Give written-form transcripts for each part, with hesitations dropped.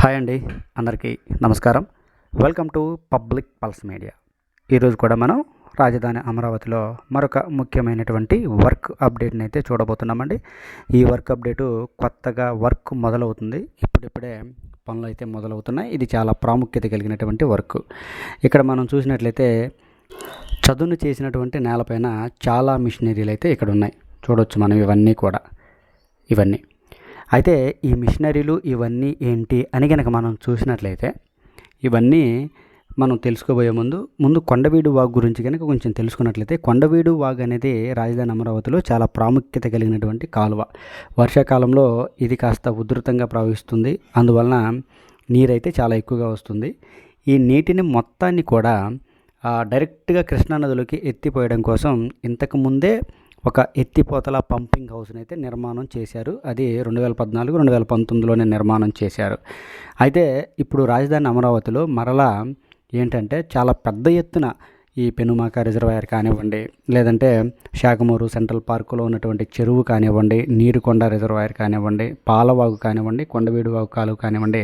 Hi అండి, అందరికీ నమస్కారం. Welcome to public pulse media. ఈరోజు కూడా మనం రాజధాని అమరావతిలో మరొక ముఖ్యమైనటువంటి వర్క్ అప్డేట్ని అయితే చూడబోతున్నామండి. ఈ వర్క్ అప్డేటు కొత్తగా వర్క్ మొదలవుతుంది. ఇప్పుడిప్పుడే పనులు అయితే మొదలవుతున్నాయి. ఇది చాలా ప్రాముఖ్యత కలిగినటువంటి వర్క్. ఇక్కడ మనం చూసినట్లయితే చదును చేసినటువంటి నేలపైన చాలా మిషనరీలు అయితే ఇక్కడ ఉన్నాయి. చూడవచ్చు మనం ఇవన్నీ అయితే ఈ మిషనరీలు ఇవన్నీ ఏంటి అని కనుక మనం చూసినట్లయితే ఇవన్నీ మనం తెలుసుకోబోయే ముందు కొండవీడు వాగు గురించి కనుక కొంచెం తెలుసుకున్నట్లయితే కొండవీడు వాగు అనేది రాజధాని అమరావతిలో చాలా ప్రాముఖ్యత కలిగినటువంటి కాలువ. వర్షాకాలంలో ఇది కాస్త ఉధృతంగా ప్రవహిస్తుంది. అందువలన నీరైతే చాలా ఎక్కువగా వస్తుంది. ఈ నీటిని మొత్తాన్ని కూడా డైరెక్ట్గా కృష్ణానదిలోకి ఎత్తిపోయడం కోసం ఇంతకుముందే ఒక ఎత్తిపోతల పంపింగ్ హౌస్ని అయితే నిర్మాణం చేశారు. అది 2014-2019లోనే నిర్మాణం చేశారు. అయితే ఇప్పుడు రాజధాని అమరావతిలో మరలా ఏంటంటే చాలా పెద్ద ఎత్తున ఈ పెనుమాక రిజర్వాయర్ కానివ్వండి, లేదంటే శాఖమూరు సెంట్రల్ పార్కులో ఉన్నటువంటి చెరువు కానివ్వండి, నీరుకొండ రిజర్వాయర్ కానివ్వండి, పాలవాగు కానివ్వండి, కొండవీడు వాగు కాలువ కానివ్వండి,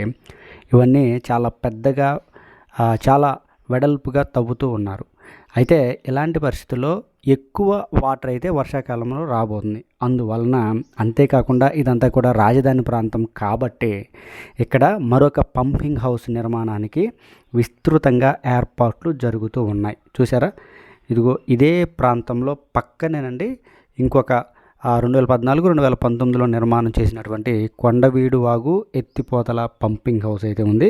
ఇవన్నీ చాలా పెద్దగా చాలా వెడల్పుగా తవ్వుతూ ఉన్నారు. అయితే ఇలాంటి పరిస్థితుల్లో ఎక్కువ వాటర్ అయితే వర్షాకాలంలో రాబోతుంది. అందువలన అంతేకాకుండా ఇదంతా కూడా రాజధాని ప్రాంతం కాబట్టి ఇక్కడ మరొక పంపింగ్ హౌస్ నిర్మాణానికి విస్తృతంగా ఏర్పాట్లు జరుగుతూ ఉన్నాయి. చూసారా, ఇదిగో ఇదే ప్రాంతంలో పక్కనేనండి ఇంకొక 2014-2019లో నిర్మాణం చేసినటువంటి కొండవీడు వాగు ఎత్తిపోతల పంపింగ్ హౌస్ అయితే ఉంది.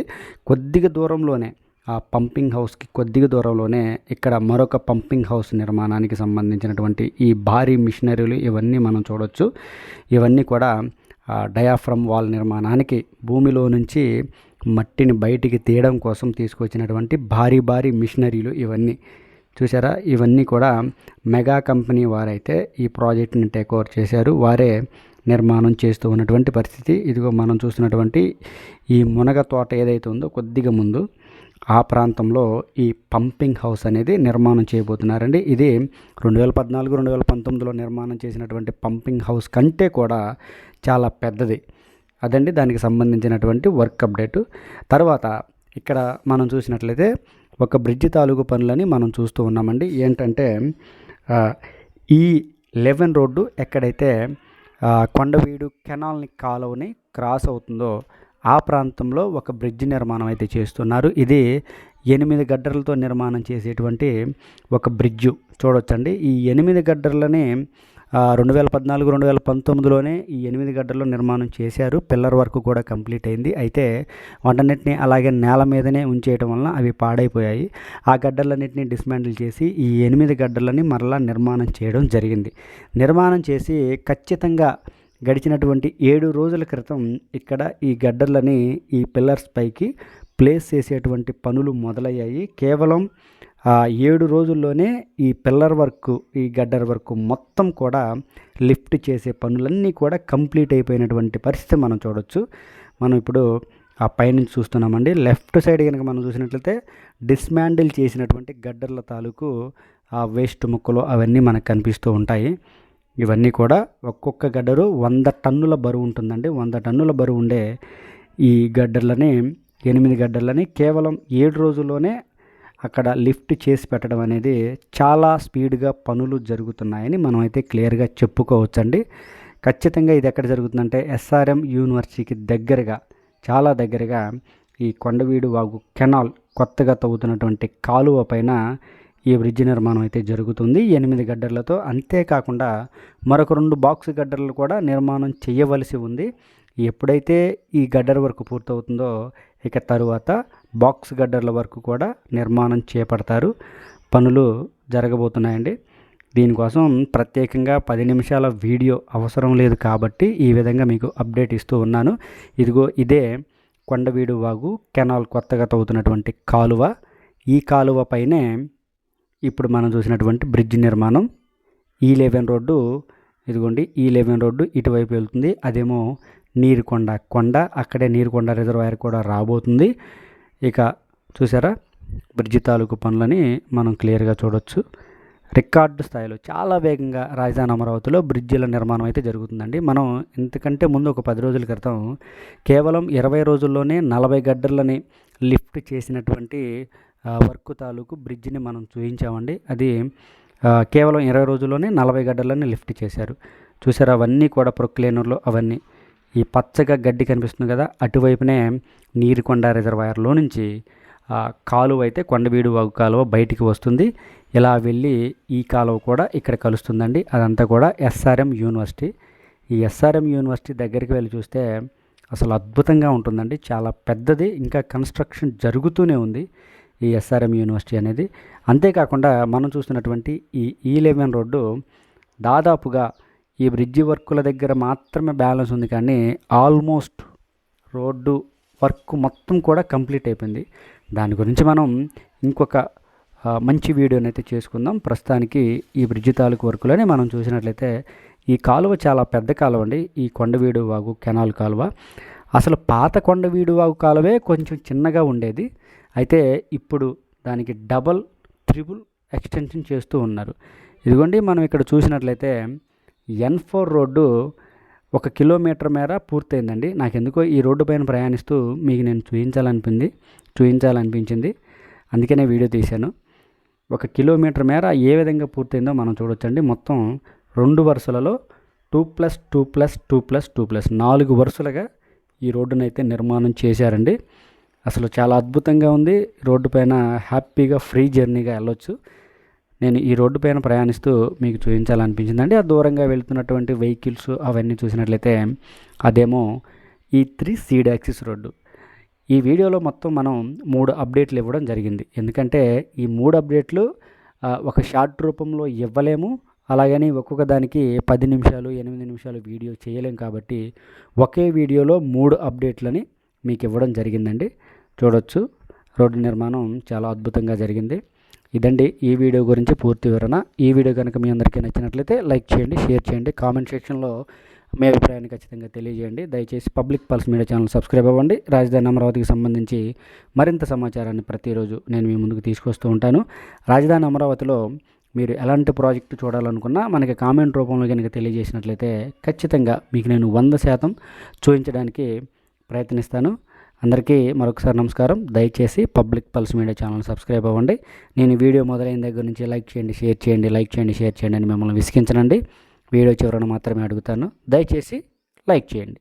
కొద్దిగా దూరంలోనే ఆ పంపింగ్ హౌస్కి కొద్దిగా దూరంలోనే ఇక్కడ మరొక పంపింగ్ హౌస్ నిర్మాణానికి సంబంధించినటువంటి ఈ భారీ మిషనరీలు ఇవన్నీ మనం చూడవచ్చు. ఇవన్నీ కూడా డయాఫ్రమ్ వాల్ నిర్మాణానికి భూమిలో నుంచి మట్టిని బయటికి తీయడం కోసం తీసుకొచ్చినటువంటి భారీ మిషనరీలు ఇవన్నీ చూసారా. ఇవన్నీ కూడా మెగా కంపెనీ వారైతే ఈ ప్రాజెక్ట్ని టేక్ ఓవర్ చేశారు. వారే నిర్మాణం చేస్తూ ఉన్నటువంటి పరిస్థితి. ఇదిగో మనం చూస్తున్నటువంటి ఈ మునగ తోట ఏదైతే ఉందో కొద్దిగా ముందు ఆ ప్రాంతంలో ఈ పంపింగ్ హౌస్ అనేది నిర్మాణం చేయబోతున్నారండి. ఇది 2014-2019లో నిర్మాణం చేసినటువంటి పంపింగ్ హౌస్ కంటే కూడా చాలా పెద్దది. అదండి దానికి సంబంధించినటువంటి వర్క్ అప్డేటు. తర్వాత ఇక్కడ మనం చూసినట్లయితే ఒక బ్రిడ్జి తాలూకు పనులని మనం చూస్తూ ఉన్నామండి. ఏంటంటే ఈ 11 రోడ్డు ఎక్కడైతే కొండవీడు కెనాల్ని కాలువని క్రాస్ అవుతుందో ఆ ప్రాంతంలో ఒక బ్రిడ్జ్ నిర్మాణం అయితే చేస్తున్నారు. ఇది 8 గడ్డర్లతో నిర్మాణం చేసేటువంటి ఒక బ్రిడ్జు చూడొచ్చండి. ఈ 8 గడ్డర్లని 2014-2019లోనే ఈ 8 గడ్డర్లు నిర్మాణం చేశారు. పిల్లర్ వర్క్ కూడా కంప్లీట్ అయింది. అయితే వాటన్నిటిని అలాగే నేల మీదనే ఉంచేయడం వలన అవి పాడైపోయాయి. ఆ గడ్డర్లన్నింటినీ డిస్మాంటిల్ చేసి ఈ 8 గడ్డర్లని మరలా నిర్మాణం చేయడం జరిగింది. నిర్మాణం చేసి ఖచ్చితంగా గడిచినటువంటి 7 రోజుల క్రితం ఇక్కడ ఈ గడ్డర్లని ఈ పిల్లర్స్ పైకి ప్లేస్ చేసేటువంటి పనులు మొదలయ్యాయి. కేవలం 7 రోజుల్లోనే ఈ పిల్లర్ వర్క్ ఈ గడ్డర్ వర్క్ మొత్తం కూడా లిఫ్ట్ చేసే పనులన్నీ కూడా కంప్లీట్ అయిపోయినటువంటి పరిస్థితి మనం చూడొచ్చు. మనం ఇప్పుడు ఆ పైనుంచి చూస్తున్నామండి. లెఫ్ట్ సైడ్ కనుక మనం చూసినట్లయితే డిస్మాండిల్ చేసినటువంటి గడ్డర్ల తాలూకు ఆ వేస్ట్ ముక్కలు అవన్నీ మనకు కనిపిస్తూ ఉంటాయి. ఇవన్నీ కూడా ఒక్కొక్క గడ్డరు 100 టన్నుల బరువు ఉంటుందండి. 100 టన్నుల బరువు ఉండే ఈ గడ్డర్లని 8 గడ్డర్లని కేవలం 7 రోజుల్లోనే అక్కడ లిఫ్ట్ చేసి పెట్టడం అనేది చాలా స్పీడ్గా పనులు జరుగుతున్నాయని మనం అయితే క్లియర్గా చెప్పుకోవచ్చండి. ఖచ్చితంగా ఇది ఎక్కడ జరుగుతుందంటే SRM యూనివర్సిటీకి దగ్గరగా చాలా దగ్గరగా ఈ కొండవీడు వాగు కెనాల్ కొత్తగా తవ్వుతున్నటువంటి కాలువ పైన ఈ బ్రిడ్జ్ నిర్మాణం అయితే జరుగుతుంది 8 గడ్డర్లతో. అంతేకాకుండా మరొక 2 బాక్స్ గడ్డర్లు కూడా నిర్మాణం చేయవలసి ఉంది. ఎప్పుడైతే ఈ గడ్డర్ వర్క్ పూర్తవుతుందో ఇక తరువాత బాక్స్ గడ్డర్ల వరకు కూడా నిర్మాణం చేపడతారు. పనులు జరగబోతున్నాయండి. దీనికోసం ప్రత్యేకంగా 10 నిమిషాల వీడియో అవసరం లేదు కాబట్టి ఈ విధంగా మీకు అప్డేట్ ఇస్తూ ఉన్నాను. ఇదిగో ఇదే కొండవీడు వాగు కెనాల్ కొత్తగా తవ్వుతున్నటువంటి కాలువ. ఈ కాలువ పైనే ఇప్పుడు మనం చూసినటువంటి బ్రిడ్జ్ నిర్మాణం. E11 రోడ్డు ఇదిగోండి, E11 రోడ్డు ఇటువైపు వెళ్తుంది. అదేమో నీరుకొండ అక్కడే నీరుకొండ రిజర్వాయర్ కూడా రాబోతుంది. ఇక చూసారా బ్రిడ్జ్ తాలూకు పనులని మనం క్లియర్గా చూడొచ్చు. రికార్డు స్థాయిలో చాలా వేగంగా రాజధాని అమరావతిలో బ్రిడ్జిల నిర్మాణం అయితే జరుగుతుందండి. మనం ఇంతకంటే ముందు ఒక 10 రోజుల క్రితం కేవలం 20 రోజుల్లోనే 40 గడ్డర్లని లిఫ్ట్ చేసినటువంటి వర్క్ తాలూకు బ్రిడ్జిని మనం చూపించామండి. అది కేవలం 20 రోజుల్లోనే 40 గడ్డర్లని లిఫ్ట్ చేశారు. చూసారా, అవన్నీ కూడా ప్రొక్లేనర్లో అవన్నీ ఈ పచ్చగా గడ్డి కనిపిస్తుంది కదా, అటువైపునే నీరుకొండ రిజర్వాయర్లో నుంచి కాలువ అయితే కొండవీడు వాగు కాలువ బయటికి వస్తుంది. ఇలా వెళ్ళి ఈ కాలువ కూడా ఇక్కడ కలుస్తుందండి. అదంతా కూడా ఎస్ఆర్ఎం యూనివర్సిటీ. ఈ ఎస్ఆర్ఎం యూనివర్సిటీ దగ్గరికి వెళ్ళి చూస్తే అసలు అద్భుతంగా ఉంటుందండి. చాలా పెద్దది, ఇంకా కన్స్ట్రక్షన్ జరుగుతూనే ఉంది ఈ ఎస్ఆర్ఎం యూనివర్సిటీ అనేది. అంతేకాకుండా మనం చూస్తున్నటువంటి ఈ E11 రోడ్డు దాదాపుగా ఈ బ్రిడ్జి వర్కుల దగ్గర మాత్రమే బ్యాలెన్స్ ఉంది, కానీ ఆల్మోస్ట్ రోడ్డు వర్క్ మొత్తం కూడా కంప్లీట్ అయిపోయింది. దాని గురించి మనం ఇంకొక మంచి వీడియోని అయితే చేసుకుందాం. ప్రస్తుతానికి ఈ బ్రిడ్జి తాలూకు వర్కులని మనం చూసినట్లయితే ఈ కాలువ చాలా పెద్ద కాలువ అండి. ఈ కొండవీడు వాగు కెనాల్ కాలువ, అసలు పాత కొండవీడు వాగు కాలువే కొంచెం చిన్నగా ఉండేది. అయితే ఇప్పుడు దానికి డబల్ ట్రిపుల్ ఎక్స్టెన్షన్ చేస్తూ ఉన్నారు. ఇదిగోండి, మనం ఇక్కడ చూసినట్లయితే N4 రోడ్డు 1 కిలోమీటర్ మేర పూర్తయిందండి. నాకెందుకో ఈ రోడ్డు పైన ప్రయాణిస్తూ మీకు నేను చూపించాలనిపించింది, అందుకనే వీడియో తీశాను. 1 కిలోమీటర్ మేర ఏ విధంగా పూర్తయిందో మనం చూడొచ్చండి. మొత్తం 2 వరుసలలో 2+2+2+2+, 4 వరుసలుగా ఈ రోడ్డును అయితే నిర్మాణం చేశారండి. అసలు చాలా అద్భుతంగా ఉంది. రోడ్డు పైన హ్యాపీగా ఫ్రీ జర్నీగా వెళ్ళొచ్చు. నేను ఈ రోడ్డు పైన ప్రయాణిస్తూ మీకు చూపించాలనిపించిందండి. ఆ దూరంగా వెళ్తున్నటువంటి వెహికల్స్ అవన్నీ చూసినట్లయితే అదేమో E3 సీడ్ యాక్సిస్ రోడ్డు. ఈ వీడియోలో మొత్తం మనం 3 అప్డేట్లు ఇవ్వడం జరిగింది. ఎందుకంటే ఈ 3 అప్డేట్లు ఒక షార్ట్ రూపంలో ఇవ్వలేము, అలాగని ఒక్కొక్క దానికి 10 నిమిషాలు 8 నిమిషాలు వీడియో చేయలేము. కాబట్టి ఒకే వీడియోలో 3 అప్డేట్లని మీకు ఇవ్వడం జరిగిందండి. చూడొచ్చు, రోడ్డు నిర్మాణం చాలా అద్భుతంగా జరిగింది. ఇదండి ఈ వీడియో గురించి పూర్తి వివరణ. ఈ వీడియో కనుక మీ అందరికీ నచ్చినట్లయితే లైక్ చేయండి, షేర్ చేయండి, కామెంట్ సెక్షన్లో మీ అభిప్రాయాన్ని ఖచ్చితంగా తెలియజేయండి. దయచేసి public pulse media channel subscribe అవ్వండి. రాజధాని అమరావతికి సంబంధించి మరింత సమాచారాన్ని ప్రతిరోజు నేను మీ ముందుకు తీసుకొస్తూ ఉంటాను. రాజధాని అమరావతిలో మీరు ఎలాంటి ప్రాజెక్టు చూడాలనుకున్నా మనకి కామెంట్ రూపంలో కనుక తెలియజేసినట్లయితే ఖచ్చితంగా మీకు నేను 100% చూపించడానికి ప్రయత్నిస్తాను. అందరికీ మరొకసారి నమస్కారం. దయచేసి public pulse media channel subscribe అవ్వండి. నేను వీడియో మొదలైన దగ్గర నుంచి లైక్ చేయండి, షేర్ చేయండి, లైక్ చేయండి, షేర్ చేయండి అని మిమ్మల్ని విసిగించనండి. వీడియో చివరన మాత్రమే అడుగుతాను. దయచేసి లైక్ చేయండి.